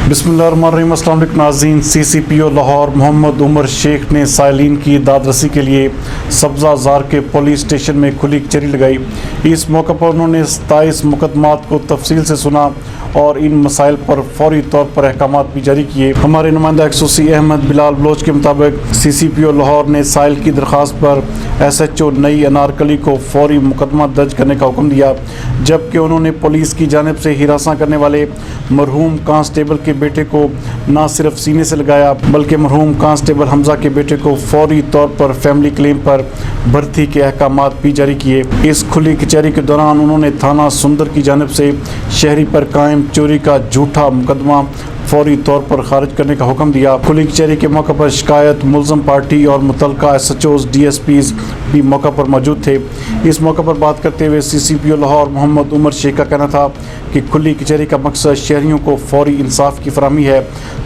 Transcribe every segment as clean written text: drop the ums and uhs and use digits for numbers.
बिस्मिल्लाहिर्रहमानिर्रहीम। अस्सलाम वालेकुम नाज़रीन। CCPO लाहौर मोहम्मद उमर शेख ने साइलिन की दाद रसी के लिए सब्ज़ाज़ार के पुलिस स्टेशन में खुली कचहरी लगाई। इस मौके पर उन्होंने 27 मुकदमात को तफसील से सुना और इन मसाइल पर फौरी तौर पर अहकाम भी जारी किए। हमारे नुमाइंदा XOC अहमद बिलाल बलोच के मुताबिक CCPO लाहौर ने साइल की दरख्वास्त पर SHO नई अनारकली को फौरी मुकदमा दर्ज करने का हुक्म दिया, जबकि उन्होंने पुलिस की जानिब से हिरासत करने वाले मरहूम कांस्टेबल के बेटे को न सिर्फ सीने से लगाया बल्कि मरहूम कांस्टेबल हमजा के बेटे को फौरी तौर पर फैमिली क्लेम पर भर्ती के अहकाम भी जारी किए। इस खुली कचहरी के दौरान उन्होंने थाना सुंदर की जानिब से शहरी पर कायम चोरी का झूठा मुकदमा फौरी तौर पर खारिज करने का हुक्म दिया। खुली कचहरी के मौके पर शिकायत मुलज़म पार्टी और मुतल्लिका SHOs DSPs भी मौके पर मौजूद थे। इस मौके पर बात करते हुए CCPO लाहौर मोहम्मद उमर शेख का कहना था कि खुली कचहरी का मकसद शहरियों को फौरी इंसाफ की फराहमी है।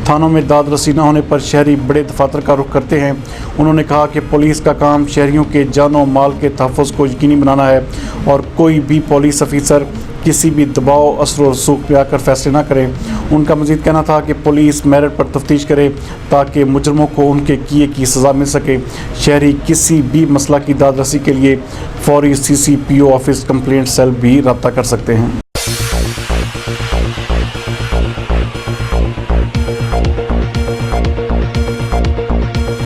थानों में दाद रसी न होने पर शहरी बड़े दफातर का रुख करते हैं। उन्होंने कहा कि पुलिस का काम शहरियों के जान और माल के तहफ़्फ़ुज़ को यकीनी बनाना है और कोई भी पुलिस अफसर किसी भी दबाव असर और रसूख पे आकर फैसले ना करें। उनका मज़ीद कहना था कि पुलिस मेरिट पर तफ्तीश करे ताकि मुजरमों को उनके किए की सज़ा मिल सके। शहरी किसी भी मसला की दाद रसी के लिए फौरी CCPO ऑफिस कंप्लेंट सेल भी रब्ता कर सकते हैं।